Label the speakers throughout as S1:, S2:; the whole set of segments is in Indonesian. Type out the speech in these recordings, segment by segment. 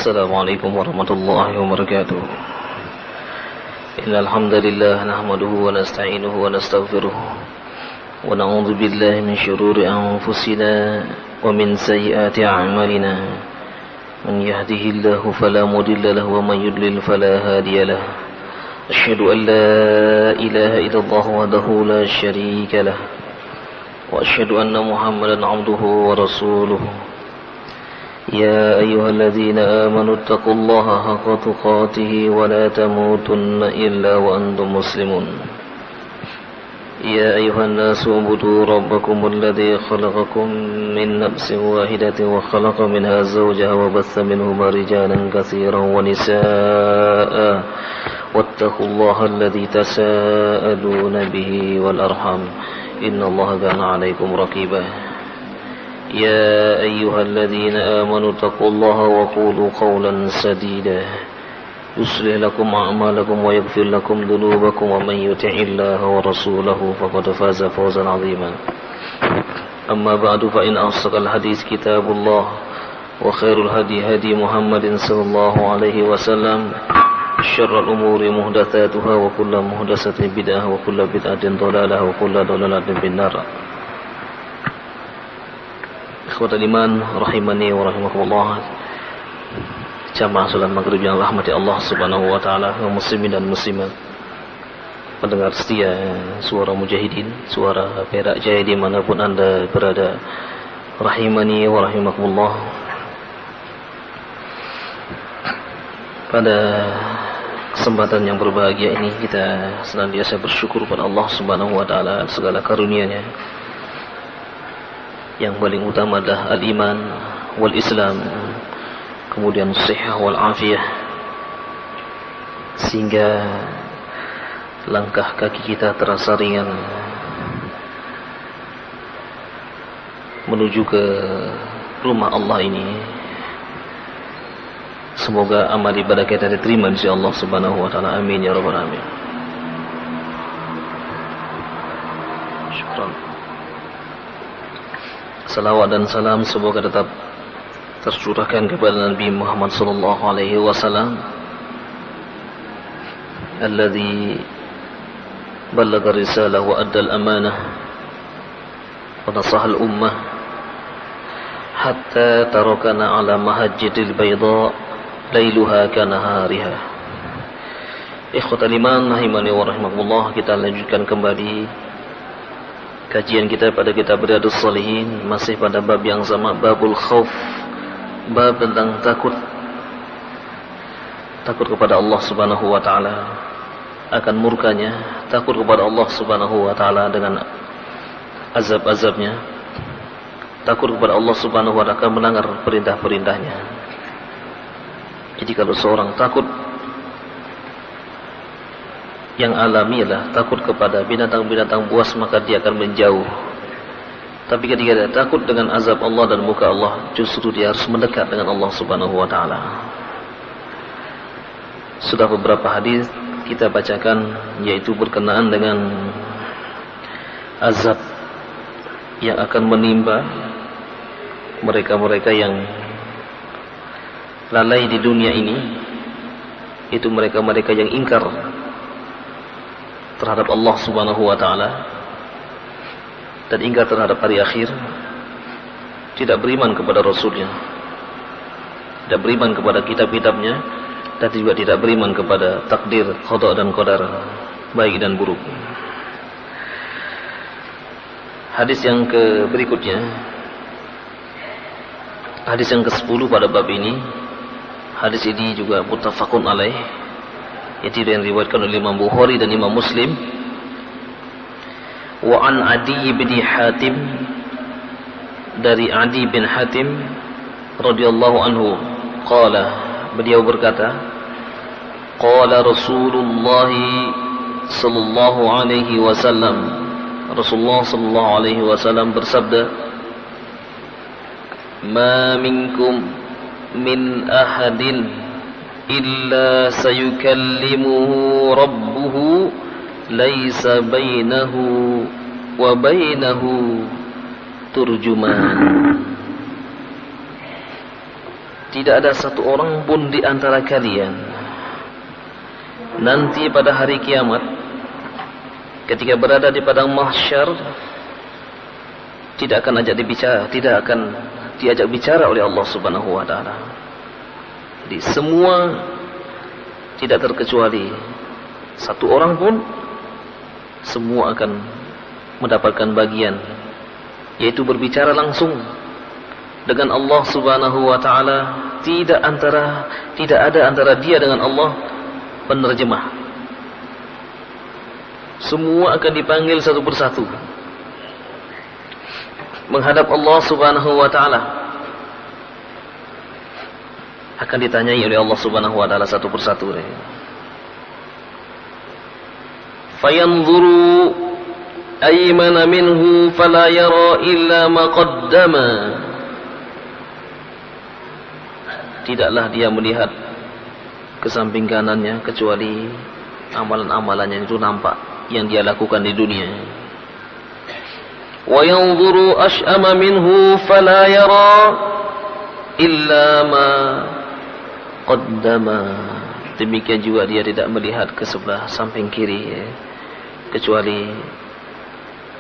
S1: السلام عليكم ورحمة الله وبركاته. إن الحمد لله نحمده ونستعينه ونستغفره ونعوذ بالله من شرور أنفسنا ومن سيئات أعمالنا. من يهده الله فلا مضل له ومن يضلل فلا هادي له. أشهد أن لا إله إلا الله وحده لا شريك له وأشهد أن محمدا عبده ورسوله. يا أيها الذين آمنوا اتقوا الله حق تقاته ولا تموتن إلا وأنتم مسلمون. يا أيها الناس اعبدوا ربكم الذي خلقكم من نفس واحدة وخلق منها زوجها وبث منهما رجالا كثيرا ونساء واتقوا الله الذي تساءلون به والأرحام إن الله كان عليكم رقيبا. يا أيها الذين آمنوا اتقوا الله وقولوا قولا سديدا يصلح لكم أعمالكم ويغفر لكم ذنوبكم ومن يطع الله ورسوله فقد فاز فوزا عظيما. أما بعد فإن أصدق الحديث كتاب الله وخير الهدي هدي محمد صلى الله عليه وسلم. شر الأمور محدثاتها وكل محدثة بدعة وكل بدعة ضلالة وكل ضلالة في النار. Ikhwatul iman rahimani wa rahimakumullah. Jamaah salat maghrib yang rahmati Allah Subhanahu wa taala, kaum muslimin dan muslimat. Pendengar setia suara mujahidin, suara Perak Jaya dimanapun Anda berada. Rahimani wa rahimakumullah. Pada kesempatan yang berbahagia ini kita senantiasa bersyukur pada Allah Subhanahu wa taala segala karunia-Nya. Yang paling utama adalah al-iman wal Islam, kemudian sihah wal afiyah, sehingga langkah kaki kita terasa ringan menuju ke rumah Allah ini. Semoga amal ibadah kita diterima insyaallah subhanahu wa ta'ala. Amin ya rabbal alamin. Syukran. Salawat dan salam semoga tetap tercurahkan kepada Nabi Muhammad sallallahu alaihi wasallam alladzi ballagha risalah wa adda al-amanah wa nasaha al-ummah hatta tarakana ala mahajjatil bayda lailuha kanahariha. Ikhwatul iman rahimani wa rahimakumullah, kita lanjutkan kembali kajian kita pada kitab Riyadhus Shalihin, masih pada bab yang sama, babul khauf, bab tentang takut kepada Allah Subhanahu wa taala akan murkanya, takut kepada Allah Subhanahu wa taala dengan azab-azabnya, takut kepada Allah Subhanahu wa taala akan melanggar perintah-perintahnya. Jadi kalau seorang takut yang alami adalah takut kepada binatang-binatang buas, maka dia akan menjauh. Tapi ketika dia takut dengan azab Allah dan muka Allah, justru dia harus mendekat dengan Allah Subhanahu wa taala. Sudah beberapa hadis kita bacakan, yaitu berkenaan dengan azab yang akan menimpa mereka-mereka yang lalai di dunia ini, itu mereka-mereka yang ingkar terhadap Allah Subhanahu wa taala dan ingkar terhadap hari akhir, tidak beriman kepada Rasulnya, tidak beriman kepada kitab-kitabnya, dan juga tidak beriman kepada takdir, qada dan qadar, baik dan buruk. Hadis yang berikutnya, hadis yang ke-10 pada bab ini. Hadis ini juga muttafaqun alaih, itu yang diriwayatkan oleh Imam Bukhari dan Imam Muslim. Wa an Adi bin Hatim, dari Adi bin Hatim radhiyallahu anhu, qala, beliau berkata, qala Rasulullah sallallahu alaihi wasallam, Rasulullah sallallahu alaihi wasallam bersabda, ma minkum min ahadin illa sayukallimuhu rabbuhu laisa bainahu wa bainahu turjuman. tidak ada satu orang pun di antara kalian nanti pada hari kiamat ketika berada di padang mahsyar tidak akan diajak bicara oleh Allah Subhanahu wa taala. Jadi semua tidak terkecuali satu orang pun, semua akan mendapatkan bagian, yaitu berbicara langsung dengan Allah Subhanahu wa taala. Tidak ada antara dia dengan Allah penerjemah. Semua akan dipanggil satu persatu menghadap Allah Subhanahu wa taala. Akan ditanyai oleh Allah Subhanahu wa taala satu persatu. Fayanzuru aymana minhu fala yara illa ma qaddama. Tidaklah dia melihat ke samping kanannya kecuali amalan-amalannya itu nampak yang dia lakukan di dunia. Wa yanzuru ash'ama minhu fala yara illa ma qaddama. Demikian juga dia tidak melihat ke sebelah samping kiri kecuali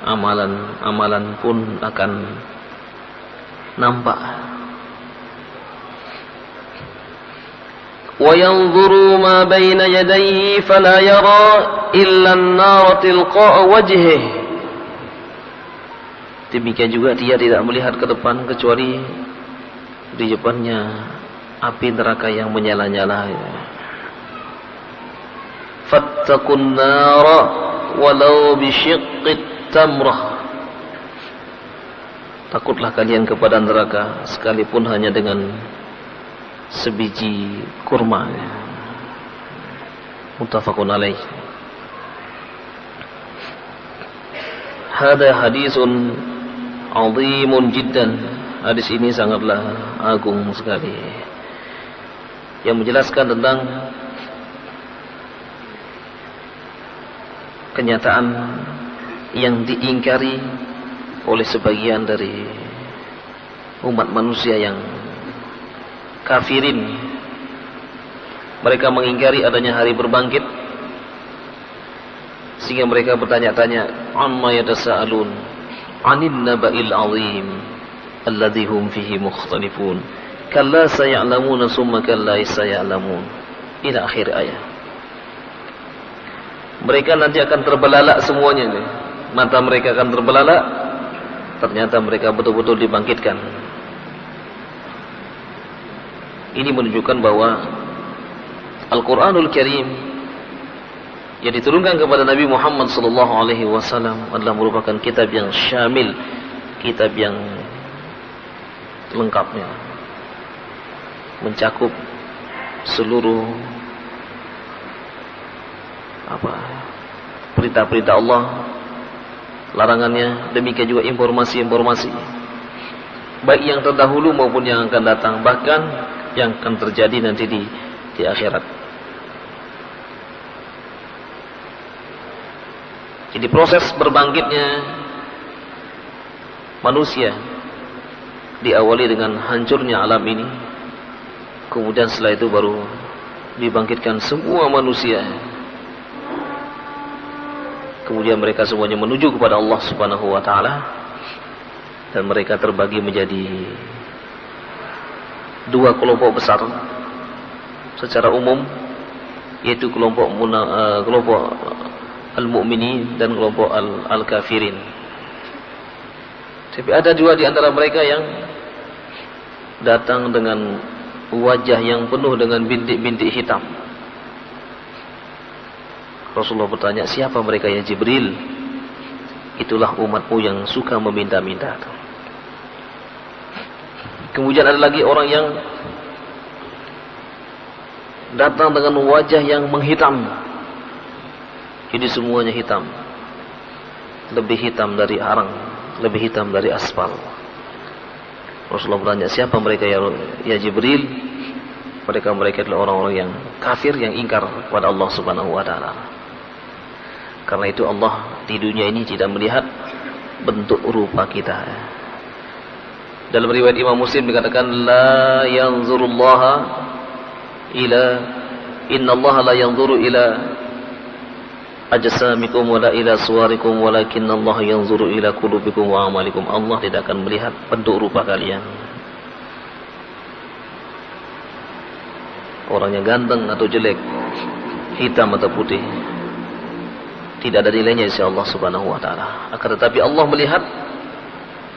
S1: amalan-amalan pun akan nampak. Wa yanzuru ma baina yadayhi fala yara illa an-nar tilqa'a wajhihi. Demikian juga dia tidak melihat ke depan kecuali di depannya api neraka yang menyala-nyala. Fattaqun nara walau bisyiqqit tamrah. Takutlah kalian kepada neraka sekalipun hanya dengan sebiji kurma. Muttafaqun alaih. Hada hadisun azimun jiddan. Hadis ini sangatlah agung sekali, yang menjelaskan tentang kenyataan yang diingkari oleh sebagian dari umat manusia yang kafirin. Mereka mengingkari adanya hari berbangkit, sehingga mereka bertanya-tanya, amma yatasaalun 'anil naba'il 'azim alladzi hum fihi mukhtalifun kalla saya'lamuna summa kalla saya'lamun, ila akhir ayat. Mereka nanti akan terbelalak semuanya nih. Mata mereka akan terbelalak. Ternyata mereka betul-betul dibangkitkan. Ini menunjukkan bahwa Al-Quranul Karim yang diturunkan kepada Nabi Muhammad SAW adalah merupakan kitab yang syamil, kitab yang lengkapnya, mencakup seluruh perintah-perintah Allah, larangannya, demikian juga informasi-informasi baik yang terdahulu maupun yang akan datang, bahkan yang akan terjadi nanti di akhirat. Jadi proses berbangkitnya manusia diawali dengan hancurnya alam ini, kemudian setelah itu baru dibangkitkan semua manusia. Kemudian mereka semuanya menuju kepada Allah Subhanahu wa taala, dan mereka terbagi menjadi dua kelompok besar secara umum, yaitu kelompok al-mu'minin dan kelompok al-kafirin. Tapi ada juga di antara mereka yang datang dengan wajah yang penuh dengan bintik-bintik hitam. Rasulullah bertanya, siapa mereka ya Jibril? Itulah umatmu yang suka meminta-minta. Kemudian ada lagi orang yang datang dengan wajah yang menghitam. Jadi semuanya hitam, lebih hitam dari arang, lebih hitam dari aspal. Rasulullah bertanya, siapa mereka ya Jibril? Mereka adalah orang-orang yang kafir, yang ingkar kepada Allah Subhanahu wa taala. Karena itu Allah di dunia ini tidak melihat bentuk rupa kita. Dalam riwayat Imam Muslim dikatakan la yanzurullaha ila innallaha la yanzuru ila ajsamikum wala ila suwarikum walakinallaha yanzuru ila qulubikum wa amalikum. Allah tidak akan melihat bentuk rupa kalian, orangnya ganteng atau jelek, hitam atau putih, tidak ada nilainya insya Allah subhanahu wa ta'ala. Akan tetapi Allah melihat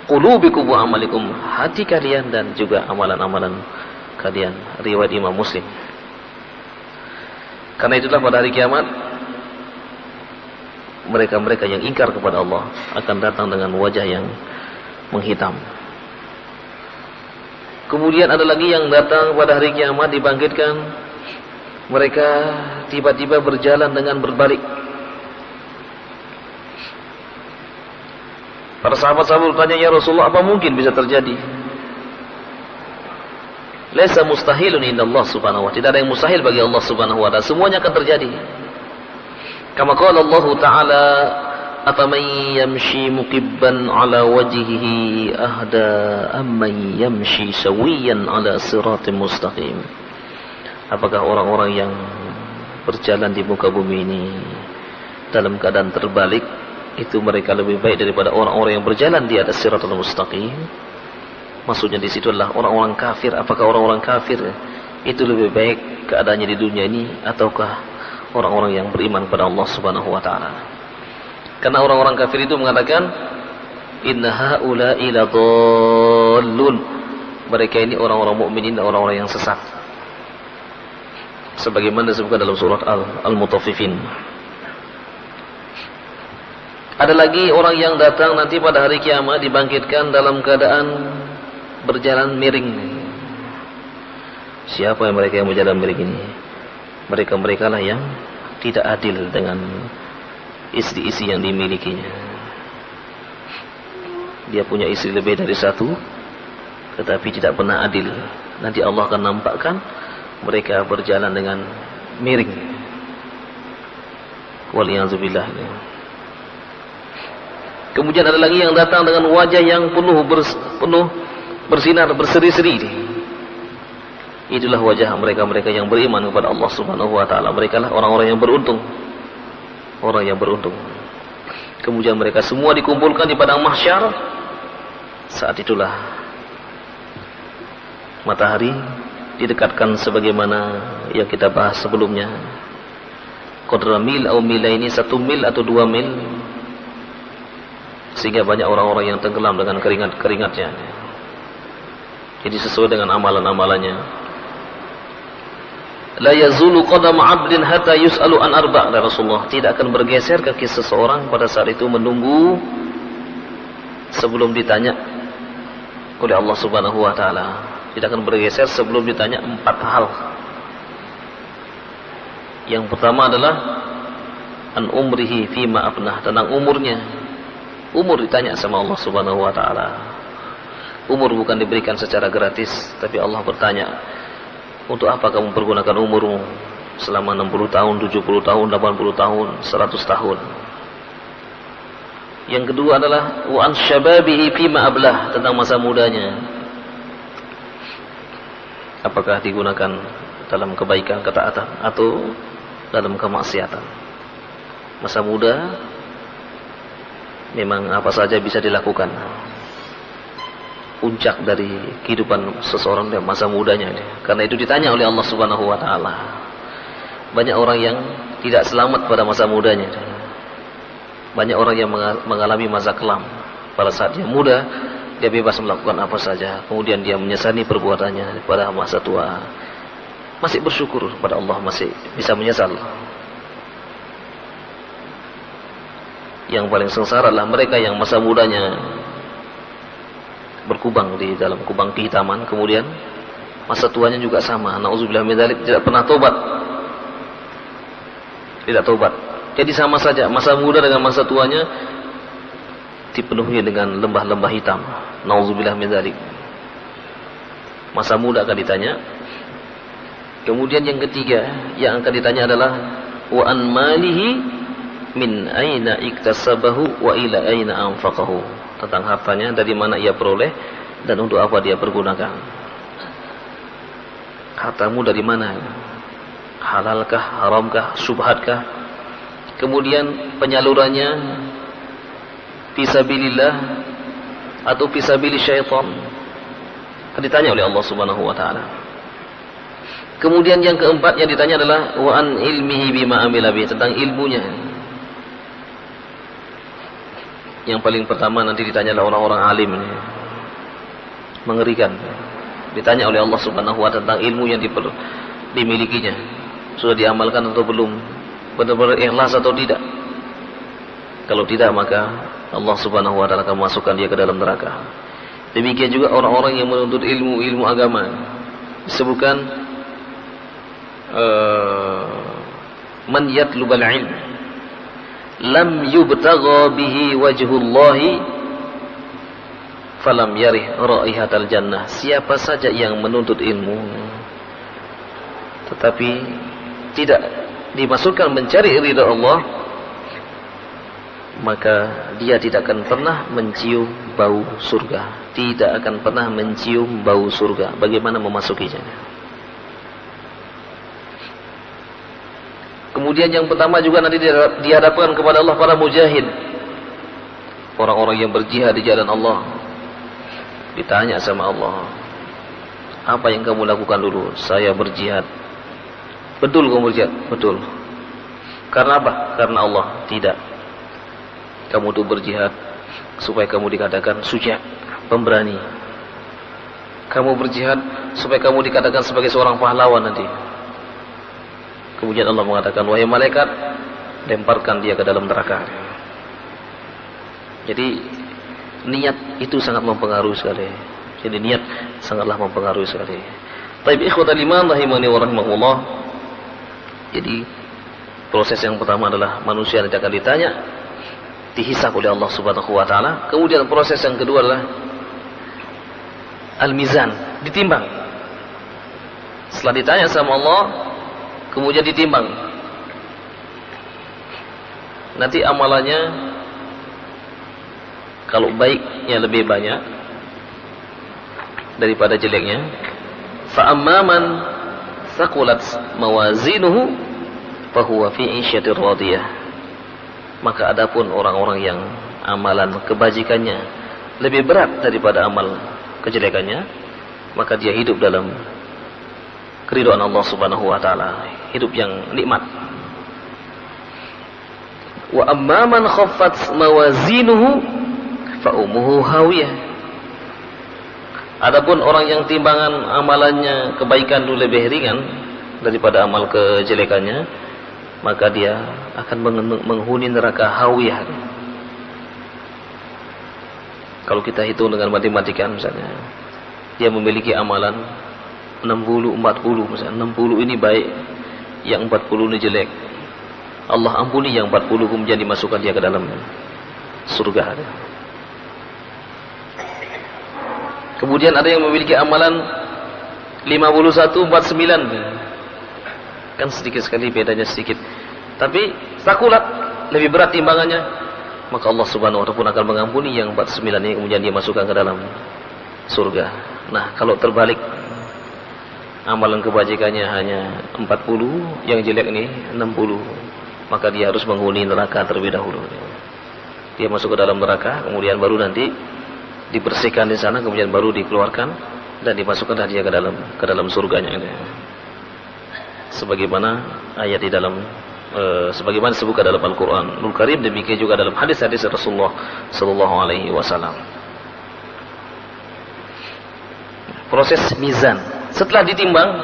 S1: qulubikum wa amalikum, hati kalian dan juga amalan-amalan kalian. Riwayat Imam Muslim. Karena itulah pada hari kiamat mereka-mereka yang ingkar kepada Allah akan datang dengan wajah yang menghitam. Kemudian ada lagi yang datang pada hari kiamat dibangkitkan, mereka tiba-tiba berjalan dengan berbalik. Para sahabat-sahabat bertanya, ya Rasulullah, apa mungkin bisa terjadi? Laisa mustahilun indallah subhanahu wa ta'ala. Tidak ada yang mustahil bagi Allah subhanahu wa ta'ala. Semuanya akan terjadi. Kama qala Allah ta'ala, afaman yamshi muqibban ala wajhihi ahda amman yamshi sawiyan ala siratim mustaqim. Apakah orang-orang yang berjalan di muka bumi ini dalam keadaan terbalik itu mereka lebih baik daripada orang-orang yang berjalan di atas siratul mustaqim? Maksudnya di situ adalah orang-orang kafir. Apakah orang-orang kafir itu lebih baik keadaannya di dunia ini ataukah orang-orang yang beriman kepada Allah Subhanahu wa taala? Karena orang-orang kafir itu mengatakan inna haula'i ladallun. Mereka ini orang-orang mukminin dan orang-orang yang sesat. Sebagaimana disebutkan dalam surat Al-Mutaffifin. Ada lagi orang yang datang nanti pada hari kiamat dibangkitkan dalam keadaan berjalan miring. Siapa yang mereka yang berjalan miring ini? Mereka-mereka lah yang tidak adil dengan istri-istri yang dimilikinya. Dia punya istri lebih dari satu, tetapi tidak pernah adil. Nanti Allah akan nampakkan mereka berjalan dengan miring. Waliyazubillah. Kemudian ada lagi yang datang dengan wajah yang penuh bersinar, berseri-seri. Itulah wajah mereka-mereka yang beriman kepada Allah Subhanahu wa taala. Mereka lah orang-orang yang beruntung. Orang yang beruntung. Kemudian mereka semua dikumpulkan di padang mahsyar. Saat itulah matahari didekatkan sebagaimana yang kita bahas sebelumnya. Qadra mil atau milaini, 1 mil atau 2 mil. Sehingga banyak orang-orang yang tenggelam dengan keringat-keringatnya. Jadi sesuai dengan amalan-amalannya. La yazulu qadam 'abdin hatta yus'alu an arba'. Rasulullah tidak akan bergeser kaki seseorang pada saat itu menunggu sebelum ditanya oleh Allah Subhanahu wa taala. Tidak akan bergeser sebelum ditanya 4 hal. Yang pertama adalah an umrihi fima afnah, tentang umurnya. Umur ditanya sama Allah Subhanahu wa taala. Umur bukan diberikan secara gratis, tapi Allah bertanya, untuk apa kamu pergunakan umurmu selama 60 tahun, 70 tahun, 80 tahun, 100 tahun? Yang kedua adalah wa an syababihi fima ablah, tentang masa mudanya. Apakah digunakan dalam kebaikan, ketaatan, atau dalam kemaksiatan? Masa muda memang apa saja bisa dilakukan. Puncak dari kehidupan seseorang dan masa mudanya. Karena itu ditanya oleh Allah Subhanahu wa taala. Banyak orang yang tidak selamat pada masa mudanya. Banyak orang yang mengalami masa kelam. Pada saat dia muda, dia bebas melakukan apa saja. Kemudian dia menyesali perbuatannya pada masa tua. Masih bersyukur kepada Allah, masih bisa menyesal. Yang paling sengsara adalah mereka yang masa mudanya berkubang di dalam kubang kehitaman, kemudian masa tuanya juga sama. Nauzubillah min dzalik, tidak pernah tobat. Tidak tobat. Jadi sama saja masa muda dengan masa tuanya dipenuhi dengan lembah-lembah hitam. Nauzubillah min dzalik. Masa muda akan ditanya. Kemudian yang ketiga yang akan ditanya adalah wa an malihi min aina iktasabahu wa ila aina anfaqahu, tentang hartanya dari mana ia peroleh dan untuk apa dia pergunakan. Hartamu dari mana? Halalkah, haramkah, syubhatkah? Kemudian penyalurannya fisabilillah atau fisabili syaitan? Akan ditanya oleh Allah Subhanahu wa taala. Kemudian yang keempat yang ditanya adalah wa an ilmihi bima amila bi, tentang ilmunya. Yang paling pertama nanti ditanya adalah orang-orang alim. Mengerikan. Ditanya oleh Allah Subhanahu wa taala tentang ilmu yang dimilikinya. Sudah diamalkan atau belum? Benar-benar ikhlas atau tidak? Kalau tidak, maka Allah Subhanahu wa taala akan masukkan dia ke dalam neraka. Demikian juga orang-orang yang menuntut ilmu agama. Disebutkan man yatlubal ilm lam yubtagha bihi wajhullahi falam yarih raihatal jannah. Siapa saja yang menuntut ilmu tetapi tidak dimasukkan mencari ridha Allah, maka dia tidak akan pernah mencium bau surga. Tidak akan pernah mencium bau surga. Bagaimana memasukinya? Kemudian yang pertama juga nanti dihadapkan kepada Allah para mujahid, orang-orang yang berjihad di jalan Allah. Ditanya sama Allah, apa yang kamu lakukan dulu? Saya berjihad. Betul kamu berjihad? Betul. Karena apa? Karena Allah. Tidak. Kamu tuh berjihad supaya kamu dikatakan suja, pemberani. Kamu berjihad supaya kamu dikatakan sebagai seorang pahlawan nanti. Kemudian Allah mengatakan, wahai malaikat, lemparkan dia ke dalam neraka. Jadi niat itu sangat mempengaruhi sekali. Jadi niat sangatlah mempengaruhi sekali. Baik, ikhwatal iman rahimani wa rahimakumullah. Jadi proses yang pertama adalah manusia nanti akan ditanya, dihisab oleh Allah Subhanahu wa taala. Kemudian proses yang kedua adalah al-mizan, ditimbang. Setelah ditanya sama Allah, kemudian ditimbang. Nanti amalannya kalau baiknya lebih banyak daripada jeleknya. Fa amman saqulat mawazinuhu fa huwa fi 'isyatir radiyah. Maka adapun orang-orang yang amalan kebajikannya lebih berat daripada amal kejelekannya, maka dia hidup dalam keridhaan Allah Subhanahu wa taala, hidup yang nikmat. Wa amma man khaffat mawazinuhu fa ummuhu hawiyah. Adapun orang yang timbangan amalannya kebaikan itu lebih ringan daripada amal kejelekannya, maka dia akan menghuni neraka hawiyah. Kalau kita hitung dengan matematika misalnya, dia memiliki amalan 60, 40 misalnya. 60 ini baik, yang 40 ini jelek. Allah ampuni yang 40 kemudian dimasukkan dia ke dalam surga. Kemudian ada yang memiliki amalan 51, 49. Kan sedikit sekali bedanya sedikit. Tapi sakulat lebih berat timbangannya, maka Allah Subhanahu wa taala pun akan mengampuni yang 49 ini kemudian dia masukkan ke dalam surga. Nah, kalau terbalik, amalan kebajikannya hanya 40, yang jelek ini 60, maka dia harus menghuni neraka terlebih dahulu. Dia masuk ke dalam neraka, kemudian baru nanti dibersihkan di sana, kemudian baru dikeluarkan dan dimasukkan dia ke dalam surganya. Sebagaimana ayat di dalam sebagaimana disebutkan dalam Al-Qur'anul Karim, demikian juga dalam hadis-hadis Rasulullah sallallahu alaihi wasallam. Proses mizan. Setelah ditimbang,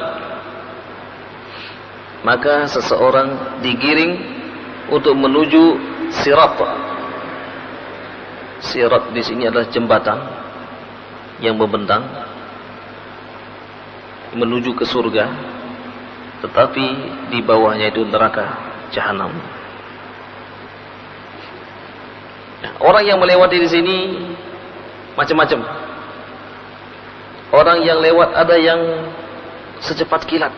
S1: maka seseorang digiring untuk menuju sirat. Sirat di sini adalah jembatan yang membentang menuju ke surga, tetapi di bawahnya itu neraka jahanam. Orang yang melewati di sini macam-macam. Orang yang lewat ada yang secepat kilat.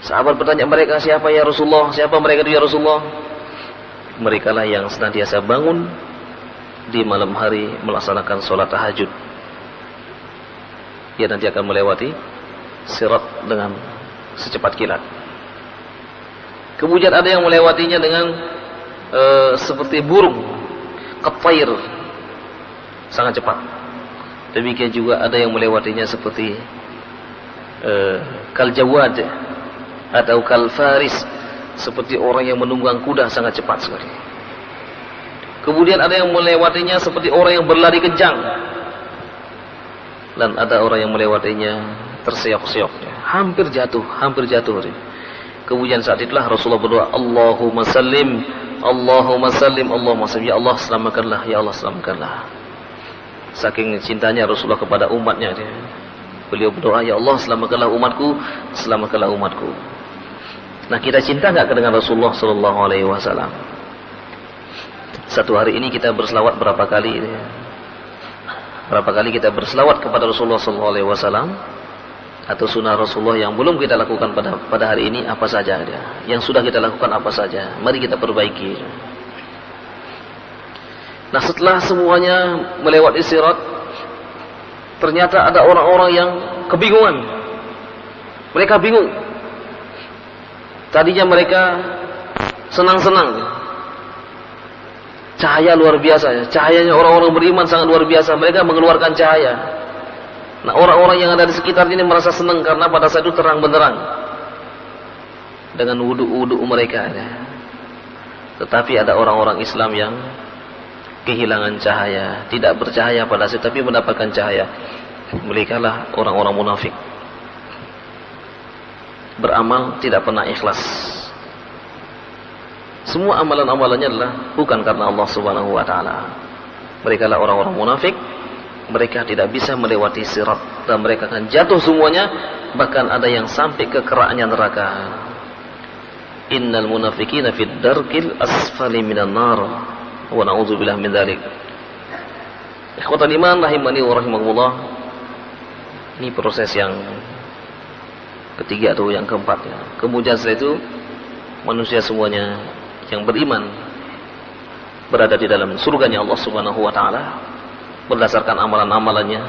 S1: Sahabat bertanya mereka, siapa ya Rasulullah? Siapa mereka itu ya Rasulullah? Mereka lah yang senantiasa bangun di malam hari melaksanakan sholat tahajud, dia nanti akan melewati sirat dengan secepat kilat. Kemudian ada yang melewatinya dengan seperti burung, qatair, sangat cepat. Demikian juga ada yang melewatinya seperti kal jawad atau kal faris, seperti orang yang menunggang kuda, sangat cepat sekali. Kemudian ada yang melewatinya seperti orang yang berlari kencang, dan ada orang yang melewatinya terseok-seok, hampir jatuh. Kemudian saat itulah Rasulullah berdoa, Allahumma sallim, Allahumma sallim, Allahumma sallim, ya Allah selamatkanlah, ya Allah selamatkanlah. Saking cintanya Rasulullah kepada umatnya, beliau berdoa, ya Allah selamatkanlah umatku, selamatkanlah umatku. Nah, kita cinta enggak dengan Rasulullah sallallahu alaihi wasallam? Satu hari ini kita berselawat berapa kali? Berapa kali kita berselawat kepada Rasulullah sallallahu alaihi wasallam? Atau sunnah Rasulullah yang belum kita lakukan pada hari ini apa saja dia? Yang sudah kita lakukan apa saja? Mari kita perbaiki. Nah, setelah semuanya melewati sirat, ternyata ada orang-orang yang kebingungan. Mereka bingung. Tadinya mereka senang-senang. Cahaya luar biasa. Cahayanya orang-orang beriman sangat luar biasa. Mereka mengeluarkan cahaya. Nah, orang-orang yang ada di sekitar ini merasa senang karena pada saat itu terang benderang dengan wudu-wudu mereka. Tetapi ada orang-orang Islam yang kehilangan cahaya, tidak bercahaya pada saat itu, tapi mendapatkan cahaya. Mereka lah orang-orang munafik. Beramal tidak pernah ikhlas. Semua amalan-amalannya adalah bukan karena Allah Subhanahu wa taala. Mereka lah orang-orang munafik. Mereka tidak bisa melewati sirat dan mereka akan jatuh semuanya, bahkan ada yang sampai ke keraknya neraka. Innal munafiqina fid darkil asfali minan nar wa na'udzubillah min dzalik. Ikhwatal iman rahimani wa rahimakumullah. Ini proses yang ketiga atau yang keempat ya. Kemudian setelah itu manusia semuanya yang beriman berada di dalam surganya Allah Subhanahu wa taala berdasarkan amalan-amalannya.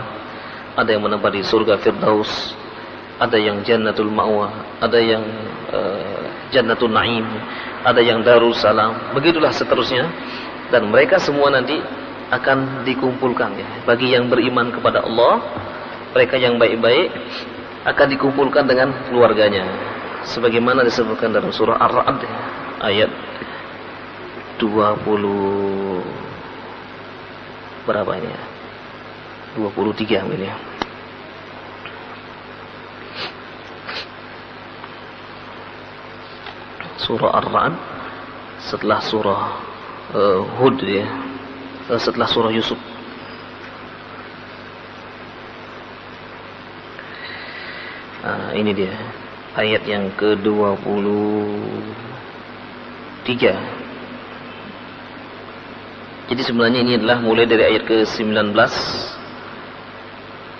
S1: Ada yang menempati surga Firdaus, ada yang Jannatul Ma'wa, ada yang Jannatul Na'im, ada yang Darussalam, begitulah seterusnya. Dan mereka semua nanti akan dikumpulkan ya. Bagi yang beriman kepada Allah, mereka yang baik-baik akan dikumpulkan dengan keluarganya, sebagaimana disebutkan dalam surah Ar-Ra'd ayat 20 berapa ini ya? 23 ini ya. Surah Ar-Ra'd setelah surah Hud ya. Setelah surah Yusuf. Nah, ini dia ayat yang ke-23. Jadi sebenarnya ini adalah mulai dari ayat ke-19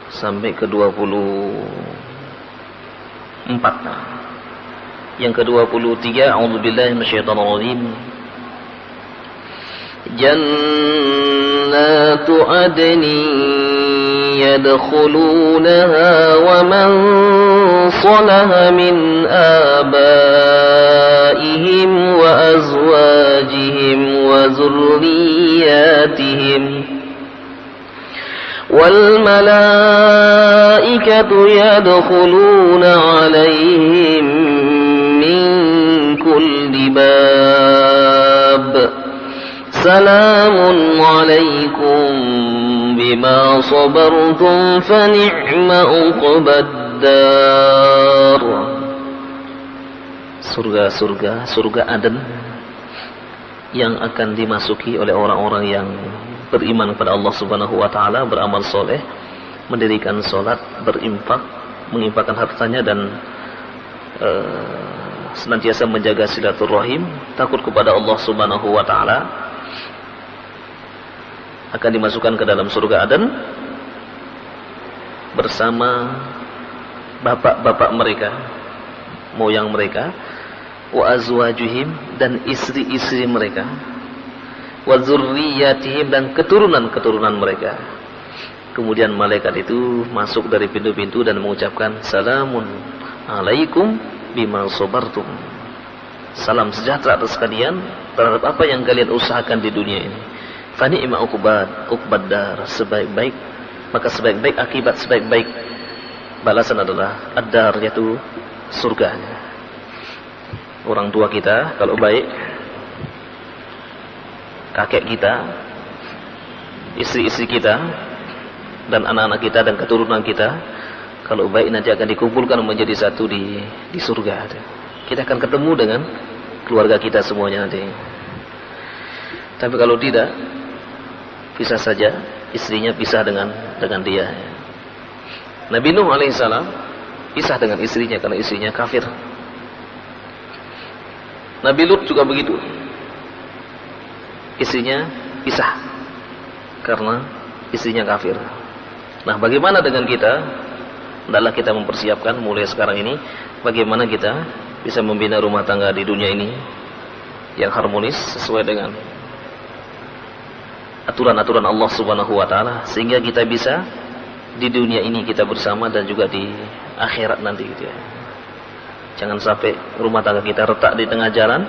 S1: sampai ke-24. Yang ke-23, a'udzubillahi minasyaitonirrajim. Jannatu adni yadkhulunaha wa man salaha min abaihim wa azwajihim wa zurriyatihim wal malaikatu yadkhuluna alaihim min kulli bab salamun alaikum bima sabartum fa ni'ma uqbad dar. Surga Aden yang akan dimasuki oleh orang-orang yang beriman kepada Allah Subhanahu wa taala, beramal soleh, mendirikan salat, berinfak, menginfakkan hartanya dan senantiasa menjaga silaturahim, takut kepada Allah Subhanahu wa taala, akan dimasukkan ke dalam surga Aden bersama bapak-bapak mereka, moyang mereka, wa azwajuhim, dan istri-istri mereka, wa dzurriyyatihim, dan keturunan-keturunan mereka. Kemudian malaikat itu masuk dari pintu-pintu dan mengucapkan salamun alaikum bima sabartum. Salam sejahtera atas kalian terhadap apa yang kalian usahakan di dunia ini. Fa ni'ma uqbad dar, sebaik-baik, maka sebaik-baik akibat, sebaik-baik balasan adalah ad-dar, yaitu surganya. Orang tua kita kalau baik, kakek kita, istri-istri kita, dan anak-anak kita dan keturunan kita, kalau baik nanti akan dikumpulkan menjadi satu di surga. Kita akan ketemu dengan keluarga kita semuanya nanti. Tapi kalau tidak, bisa saja istrinya pisah dengan dia. Nabi Nuh alaihissalam pisah dengan istrinya karena istrinya kafir. Nabi Lut juga begitu, istrinya pisah karena istrinya kafir. Nah, bagaimana dengan kita? Hendaklah kita mempersiapkan mulai sekarang ini bagaimana kita bisa membina rumah tangga di dunia ini yang harmonis sesuai dengan aturan-aturan Allah Subhanahu wa taala, sehingga kita bisa di dunia ini kita bersama dan juga di akhirat nanti gitu ya. Jangan sampai rumah tangga kita retak di tengah jalan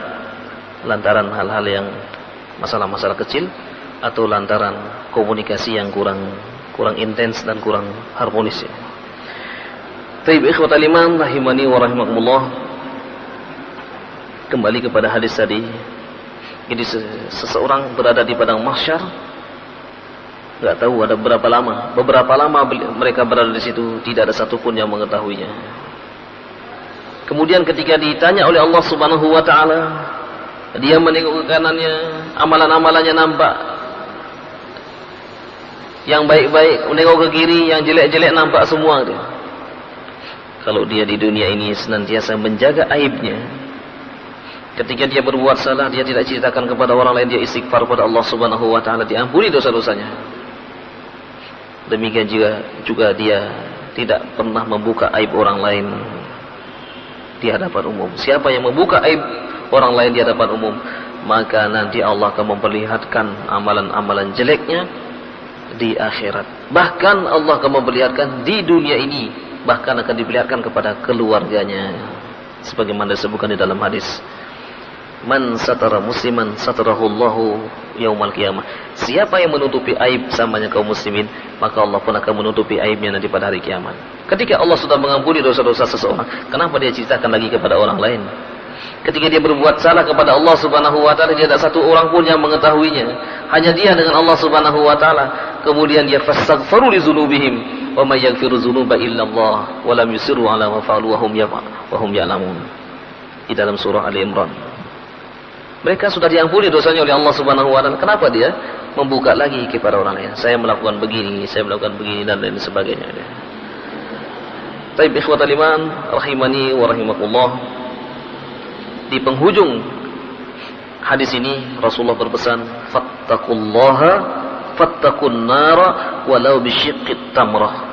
S1: lantaran hal-hal yang masalah-masalah kecil atau lantaran komunikasi yang kurang intens dan kurang harmonis ya. Baik, ikhwatal iman rahimani wa rahimakumullah. Kembali kepada hadis tadi. Jadi seseorang berada di padang mahsyar, enggak tahu ada berapa lama. Beberapa lama mereka berada di situ, tidak ada satupun yang mengetahuinya. Kemudian ketika ditanya oleh Allah Subhanahu wa taala, dia menengok ke kanannya, amalan-amalannya nampak. Yang baik-baik, menengok ke kiri, yang jelek-jelek nampak semua dia. Kalau dia di dunia ini senantiasa menjaga aibnya, ketika dia berbuat salah, dia tidak ceritakan kepada orang lain, dia istighfar kepada Allah Subhanahu wa taala, diampuni dosa-dosanya. Demikian juga dia tidak pernah membuka aib orang lain di hadapan umum. Siapa yang membuka aib orang lain di hadapan umum, maka nanti Allah akan memperlihatkan amalan-amalan jeleknya di akhirat. Bahkan Allah akan memperlihatkan di dunia ini, bahkan akan diperlihatkan kepada keluarganya. Sebagaimana disebutkan di dalam hadis, man satara musliman satarahullahu yaumal qiyamah. Siapa yang menutupi aib samanya kaum muslimin, maka Allah pun akan menutupi aibnya nanti pada hari kiamat. Ketika Allah sudah mengampuni dosa-dosa seseorang, kenapa dia ceritakan lagi kepada orang lain? Ketika dia berbuat salah kepada Allah Subhanahu wa taala, tidak ada satu orang pun yang mengetahuinya, hanya dia dengan Allah Subhanahu wa taala. Kemudian dia fastaghfiru li dzunubihim wa may yaghfiru dzunuba illa Allah wa lam yusiru ala ma fa'alu wa hum ya'lamun. Di dalam surah Ali Imran. Mereka sudah diampuni dosanya oleh Allah Subhanahu wa taala. Kenapa dia membuka lagi kepada orang lain? Saya melakukan begini, dan lain sebagainya. Baik, ikhwatal iman rahimani wa rahimakumullah. Di penghujung hadis ini Rasulullah berpesan, fattaqullaha fattaqun nara walau bisyiqqit tamrah.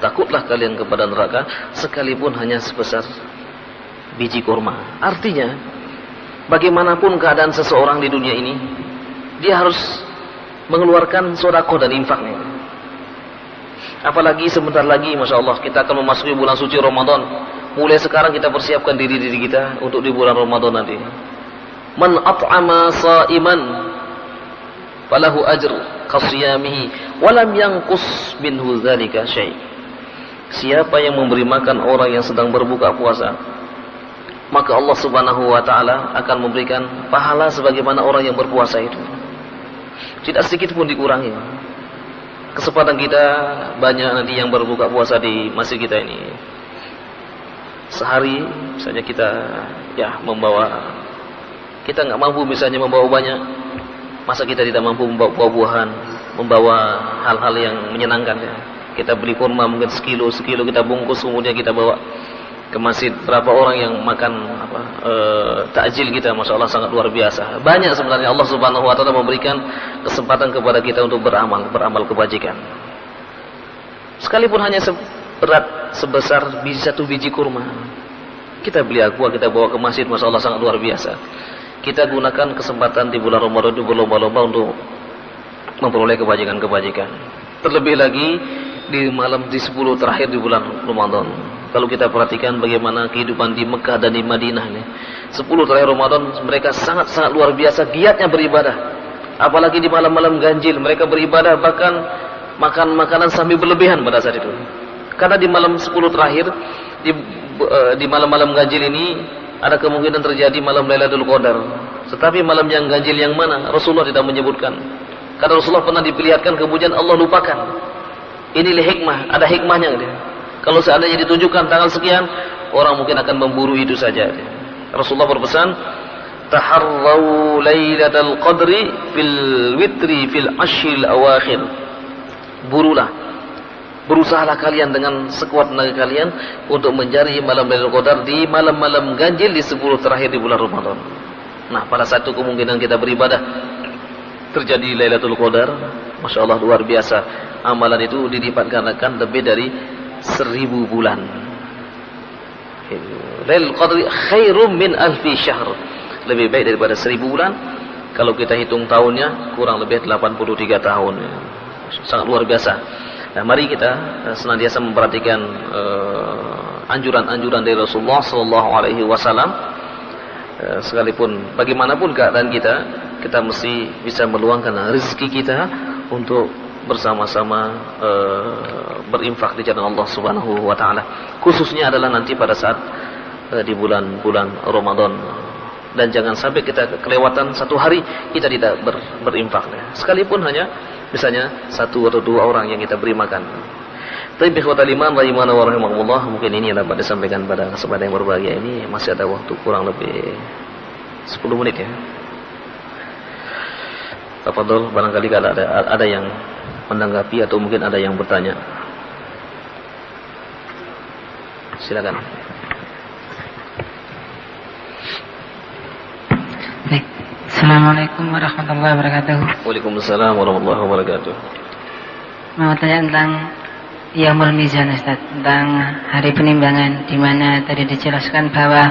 S1: Takutlah kalian kepada neraka sekalipun hanya sebesar biji kurma. Artinya, bagaimanapun keadaan seseorang di dunia ini, dia harus mengeluarkan sedekah dan infaknya. Apalagi sebentar lagi, Masya Allah, kita akan memasuki bulan suci Ramadan. Mulai sekarang kita persiapkan diri kita untuk di bulan Ramadan nanti. Man at'ama sa'iman falahu ajr qasiyamihi walam yanqus minhu dzalika syai'. Siapa yang memberi makan orang yang sedang berbuka puasa, maka Allah Subhanahu wa taala akan memberikan pahala sebagaimana orang yang berpuasa itu. Tidak sedikit pun dikurangi. Kesempatan kita banyak nanti yang berbuka puasa di masjid kita ini. Sehari misalnya kita kita nggak mampu misalnya membawa banyak, masa kita tidak mampu membawa buah-buahan, membawa hal-hal yang menyenangkan ya. Kita beli kurma mungkin sekilo kita bungkus, kemudian kita bawa ke masjid. Berapa orang yang makan takjil kita, Masya Allah, sangat luar biasa. Banyak sebenarnya Allah Subhanahu wa taala memberikan kesempatan kepada kita untuk beramal kebajikan. Sekalipun hanya berat sebesar satu biji kurma, kita beli aqua, kita bawa ke masjid, Masya Allah, sangat luar biasa. kita gunakan kesempatan di bulan Ramadan itu berlomba-lomba untuk memperoleh kebajikan-kebajikan. Terlebih lagi di malam di 10 terakhir di bulan Ramadan. Kalau kita perhatikan bagaimana kehidupan di Mekah dan di Madinah ini, 10 terakhir Ramadan mereka sangat-sangat luar biasa giatnya beribadah. Apalagi di malam-malam ganjil mereka beribadah, bahkan makan makanan sambil berlebihan pada saat itu. Karena di malam 10 terakhir di malam-malam ganjil ini ada kemungkinan terjadi malam Lailatul Qadar. Tetapi malam yang ganjil yang mana Rasulullah tidak menyebutkan. Karena Rasulullah pernah diperlihatkan kemudian Allah lupakan. Inilah hikmah, ada hikmahnya dia. Kalau seandainya ditunjukkan tanggal sekian, orang mungkin akan memburu itu saja. Rasulullah berpesan, taharraw lailatul qadri fil witri fil ashril awakhir. Burulah, berusahalah kalian dengan sekuat tenaga kalian untuk mencari malam Lailatul Qadar di malam-malam ganjil di 10 terakhir di bulan Ramadan. Nah, pada satu kemungkinan kita beribadah terjadi Lailatul Qadar, Masya Allah luar biasa. Amalan itu dilipat gandakan lebih dari 1000 bulan. Lailatul Qadri khairum min alfi syahr. Lebih baik daripada 1000 bulan. Kalau kita hitung tahunnya kurang lebih 83 tahun. Sangat luar biasa. Nah, mari kita senantiasa memperhatikan anjuran-anjuran dari Rasulullah sallallahu alaihi wasallam. Sekalipun bagaimanapun keadaan kita mesti bisa meluangkan rezeki kita untuk bersama-sama berinfak di jalan Allah Subhanahu wa taala. Khususnya adalah nanti pada saat di bulan-bulan Ramadan. Dan jangan sampai kita kelewatan satu hari kita tidak berinfak. Sekalipun hanya misalnya 1 atau 2 orang yang kita beri makan. Tapi ikhwatal iman rahimana wa rahimakumullah, mungkin ini yang dapat disampaikan pada kesempatan yang berbahagia ini. Masih ada waktu kurang lebih 10 menit ya. Tafadhol, barangkali kalau ada yang menanggapi atau mungkin ada yang bertanya. Silakan.
S2: Baik. Assalamualaikum warahmatullahi wabarakatuh.
S1: Waalaikumsalam warahmatullahi wabarakatuh.
S2: Mau tanya tentang Yaumul Mizan, Ustaz, tentang hari penimbangan, di mana tadi dijelaskan bahwa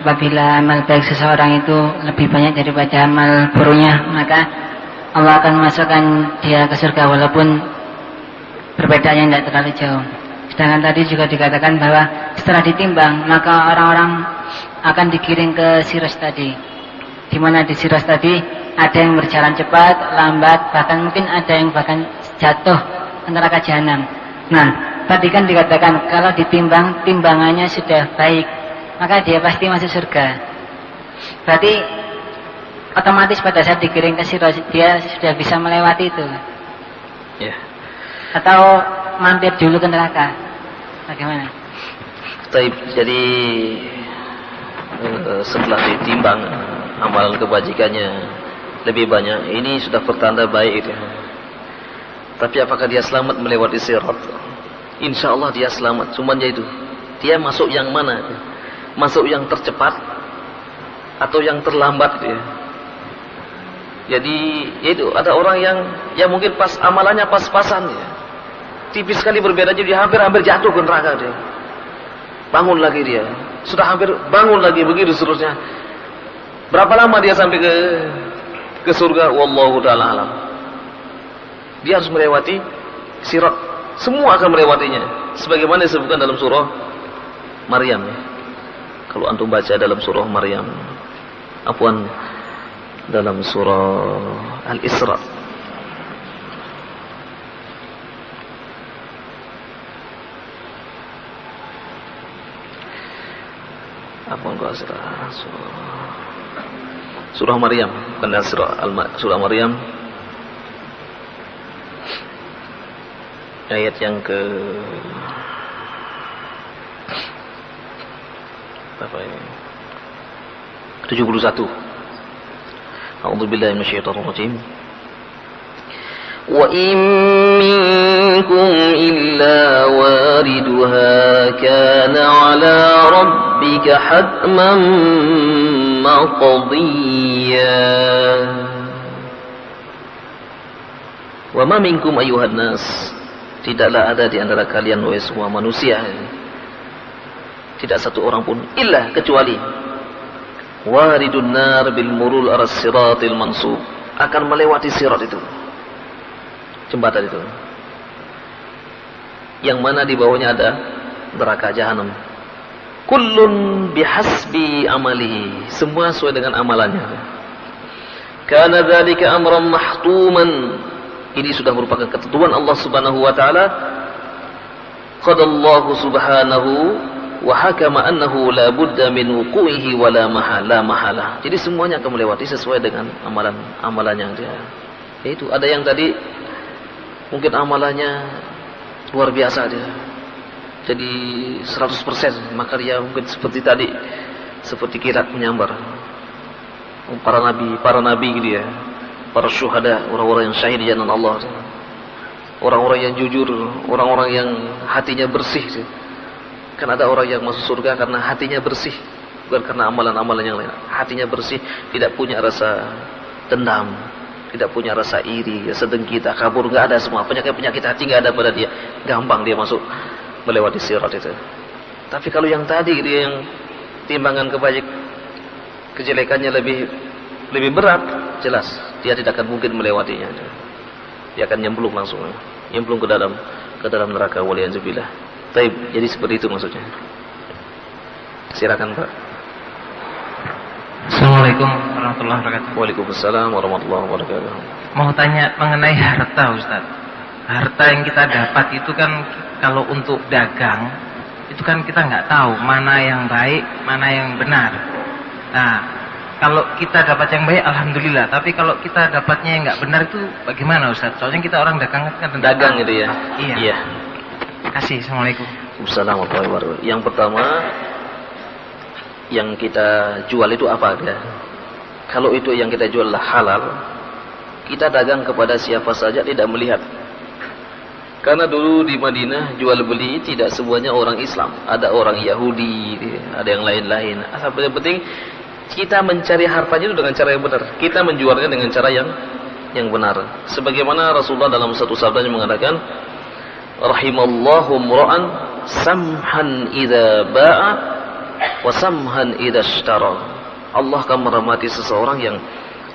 S2: apabila amal baik seseorang itu lebih banyak daripada amal buruknya, maka Allah akan memasukkan dia ke surga walaupun perbedaannya tidak terlalu jauh. Sedangkan tadi juga dikatakan bahwa setelah ditimbang maka orang-orang akan digiring ke siras tadi, di mana di siras tadi ada yang berjalan cepat, lambat, bahkan mungkin ada yang bahkan jatuh ke neraka jahanam. Nah, tadi kan dikatakan kalau ditimbang timbangannya sudah baik, maka dia pasti masuk surga. Berarti otomatis pada saat digiring ke sirat dia sudah bisa melewati itu.
S1: Ya.
S2: Atau mampir dulu ke neraka. Bagaimana?
S1: Jadi setelah ditimbang amalan kebajikannya lebih banyak, ini sudah pertanda baik itu. Tapi apakah dia selamat melewati sirat? Insya Allah dia selamat. Cuman ya itu, dia masuk yang mana? Masuk yang tercepat atau yang terlambat dia? Jadi itu ada orang yang mungkin pas amalannya pas-pasan ya. Tipis sekali berbeda, jadi hampir jatuh ke neraka dia. Bangun lagi dia. Sudah hampir bangun lagi, begitu seterusnya. Berapa lama dia sampai ke surga? Wallahu ta'ala alam. Dia harus melewati sirat. Semua akan melewatinya. Sebagaimana disebutkan dalam surah Maryam ya. Kalau antum baca dalam surah Maryam, dalam surah Al-Isra, surah Maryam, bukan surah Maryam, ayat yang ke berapa ini? 71. A'udzubillahi minasyaitonir rajim. Wa in minkum illa wariduha kana 'ala rabbika hatman maqdiyya. Wa ma minkum ayyuhan nas, tidaklah ada di antara kalian wahai semua manusia, tidak satu orang pun illa kecuali waridun nar bil murul aras siratil mansub, akan melewati sirat itu, jembatan itu, yang mana di bawahnya ada neraka jahanam. Kullun bihasbi amalihi, semua sesuai dengan amalannya. Kana dzalika amran mahtuman, ini sudah merupakan ketentuan Allah Subhanahu wa taala. Qadallahu subhanahu wa hakama annahu la budda min wuqu'ihi wa la mahala. Jadi semuanya akan melewati sesuai dengan amalannya dia. Yaitu ada yang tadi mungkin amalannya luar biasa dia, jadi 100%, maka dia mungkin seperti tadi, seperti kilat menyambar. Para nabi gitu ya, para syuhada, orang-orang yang syahid di jalan Allah, orang-orang yang jujur, orang-orang yang hatinya bersih. Kan ada orang yang masuk surga karena hatinya bersih, bukan karena amalan-amalan yang lain. Hatinya bersih, tidak punya rasa dendam, tidak punya rasa iri, sedengki, takabur, nggak ada semua. Penyakit hati nggak ada pada dia, gampang dia masuk melewati sirat itu. Tapi kalau yang tadi dia yang timbangan kejelekannya lebih berat, jelas dia tidak akan mungkin melewatinya. Dia akan nyemplung langsung, nyemplung ke dalam neraka, waliyadzubillah. Taib, jadi seperti itu maksudnya. Silakan Pak.
S3: Assalamualaikum warahmatullahi wabarakatuh.
S1: Waalaikumsalam warahmatullahi wabarakatuh.
S3: Mau tanya mengenai harta, Ustaz. Harta yang kita dapat itu kan kalau untuk dagang itu kan kita nggak tahu mana yang baik, mana yang benar. Nah, kalau kita dapat yang baik, alhamdulillah. Tapi kalau kita dapatnya yang nggak benar itu bagaimana, Ustaz? Soalnya kita orang dagang kan
S1: dagang gitu ya.
S3: Iya. Terima kasih. Assalamualaikum.
S1: Waalaikumsalam warahmatullahi wabarakatuh. Yang pertama, yang kita jual itu apa ya? Kalau itu yang kita jual halal, kita dagang kepada siapa saja tidak melihat. Karena dulu di Madinah jual beli tidak semuanya orang Islam, ada orang Yahudi, ada yang lain-lain. Asal yang penting kita mencari hartanya itu dengan cara yang benar. Kita menjualnya dengan cara yang benar. Sebagaimana Rasulullah dalam satu sabdanya mengatakan, rahimallahu mura'an samhan idza ba'a wa samhan idza ishtara. Allah akan merahmati seseorang yang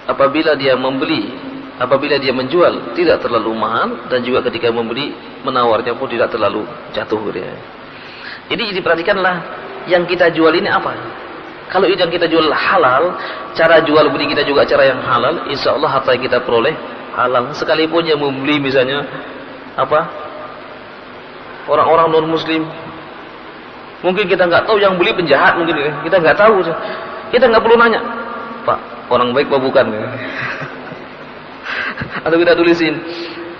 S1: apabila dia membeli, apabila dia menjual tidak terlalu mahal, dan juga ketika membeli menawarnya pun tidak terlalu jatuh dia. Jadi diperhatikanlah yang kita jual ini apa. Kalau itu yang kita jual halal, cara jual beli kita juga cara yang halal, insya Allah harta yang kita peroleh halal. Sekalipun yang membeli misalnya orang-orang non muslim, mungkin kita nggak tahu yang beli penjahat, mungkin kita nggak tahu, kita nggak perlu nanya, Pak orang baik apa bukan? Atau kita tulisin,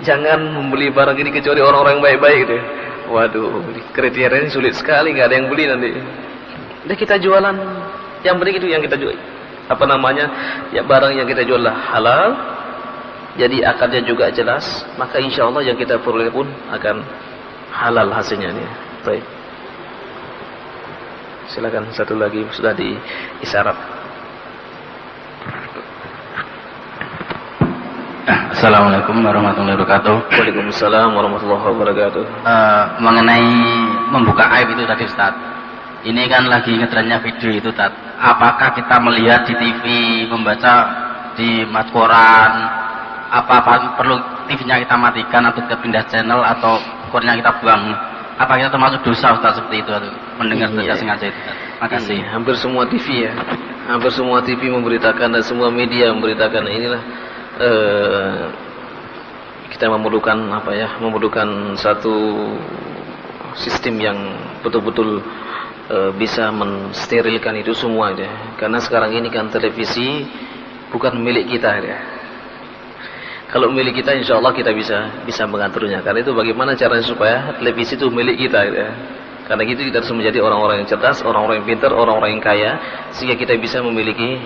S1: jangan membeli barang ini kecuali orang-orang yang baik-baik gitu. Waduh, kriterianya sulit sekali, nggak ada yang beli nanti. Udah kita jualan, yang penting itu yang kita jual. Ya barang yang kita jual halal, jadi akarnya juga jelas, maka insya Allah yang kita peroleh pun akan halal hasilnya nih. Baik. Silakan satu lagi, sudah di isyarat.
S4: Assalamualaikum warahmatullahi wabarakatuh.
S1: Waalaikumsalam warahmatullahi wabarakatuh.
S4: Mengenai membuka aib itu tadi Ustaz, ini kan lagi ngetrennya video itu Ustaz. Apakah kita melihat di TV, membaca di koran, apa perlu TV-nya kita matikan atau kita pindah channel atau korannya kita buang? Apa kita termasuk dosa Ustaz seperti itu, atau mendengar tidak sengaja itu Ustaz? Makasih.
S1: Hampir semua TV ya, hampir semua TV memberitakan dan semua media memberitakan. Inilah kita memerlukan satu sistem yang betul-betul bisa mensterilkan itu semua ya. Karena sekarang ini kan televisi bukan milik kita ya. Kalau milik kita, insya Allah kita bisa mengaturnya. Karena itu bagaimana caranya supaya televisi itu milik kita ya. Karena gitu kita harus menjadi orang-orang yang cerdas, orang-orang yang pintar, orang-orang yang kaya, sehingga kita bisa memiliki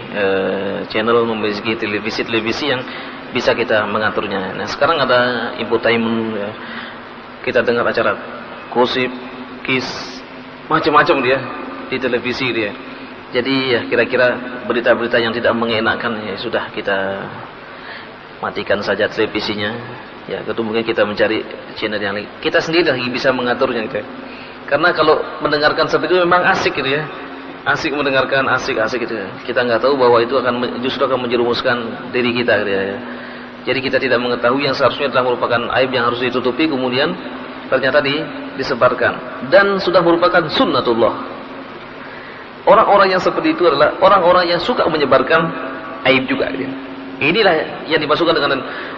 S1: channel, memiliki televisi yang bisa kita mengaturnya. Nah sekarang ada infotainment ya. Kita dengar acara gosip, kiss, macam-macam dia di televisi dia. Jadi ya kira-kira berita-berita yang tidak mengenakan ya sudah kita matikan saja televisinya. Ya, itu mungkin kita mencari channel yang lain. Kita sendiri lagi bisa mengaturnya gitu. Karena kalau mendengarkan seperti itu memang asik gitu ya. asik mendengarkan, asik gitu. Kita nggak tahu bahwa itu justru akan menjerumuskan diri kita gitu ya. Jadi kita tidak mengetahui yang seharusnya telah merupakan aib yang harus ditutupi, kemudian ternyata disebarkan dan sudah merupakan sunnatullah. Orang-orang yang seperti itu adalah orang-orang yang suka menyebarkan aib juga gitu. Inilah yang dimasukkan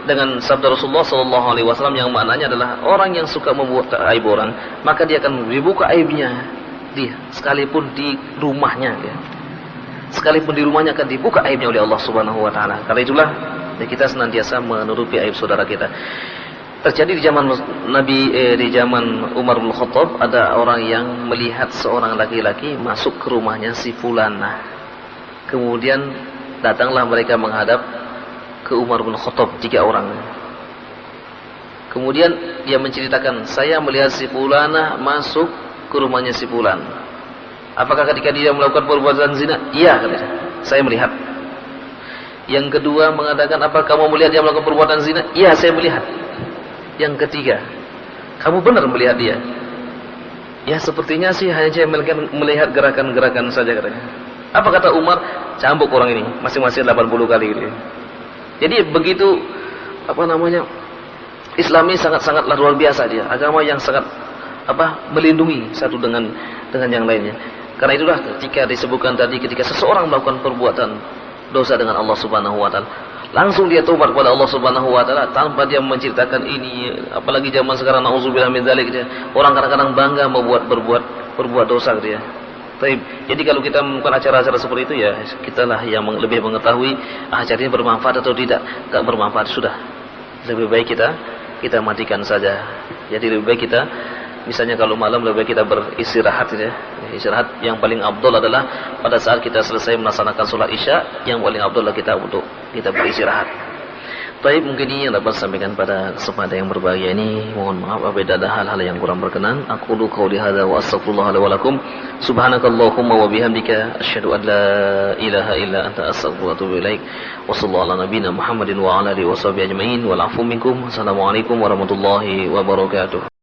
S1: dengan sabda Rasulullah SAW yang maknanya adalah orang yang suka membuat aib orang, maka dia akan dibuka aibnya dia, sekalipun di rumahnya dia. Sekalipun di rumahnya akan dibuka aibnya oleh Allah Subhanahu wa taala. Karena itulah kita senantiasa menutupi aib saudara kita. Terjadi di zaman di zaman Umar bin Khattab, ada orang yang melihat seorang laki-laki masuk ke rumahnya si fulanah. Kemudian datanglah mereka menghadap ke Umar bin Khattab 3 orang. Kemudian dia menceritakan, saya melihat si fulanah masuk ke rumahnya si fulan. Apakah ketika dia melakukan perbuatan zina? Iya, katanya. Saya melihat. Yang kedua mengatakan, apa kamu melihat dia melakukan perbuatan zina? Iya, saya melihat. Yang ketiga, kamu benar melihat dia? Ya, sepertinya sih hanya saya melihat gerakan-gerakan saja, katanya. Apa kata Umar? Cambuk orang ini, masing-masing 80 kali gitu. Jadi begitu Islam ini sangat-sangatlah luar biasa dia. Agama yang sangat melindungi satu dengan yang lainnya. Karena itulah ketika disebutkan tadi, ketika seseorang melakukan perbuatan dosa dengan Allah Subhanahu wa taala, langsung dia tobat kepada Allah Subhanahu wa taala tanpa dia menceritakan ini. Apalagi zaman sekarang, nauzubillah min dzalik, orang kadang-kadang bangga berbuat dosa gitu ya. Jadi kalau kita melakukan acara-acara seperti itu, ya kitalah yang lebih mengetahui acaranya bermanfaat atau tidak. Enggak bermanfaat, sudah lebih baik kita matikan saja. Jadi lebih baik kita, misalnya kalau malam, lebih baik kita beristirahat ya. Istirahat yang paling afdal adalah pada saat kita selesai melaksanakan sholat isya, yang paling afdal adalah kita beristirahat. Baik, mungkin ini yang dapat sampaikan pada kesempatan yang berbahagia ini. Mohon maaf apabila ada hal-hal yang kurang berkenan. Aqulu qouli hadza wa astaghfirullah li wa lakum. Subhanakallahumma wa bihamdika asyhadu an la ilaha illa anta astaghfiruka wa atubu ilaik. Wa sallallahu ala nabiyyina Muhammadin wa ala alihi washabihi ajmain. Wal 'afwu minkum. Assalamualaikum warahmatullahi wabarakatuh.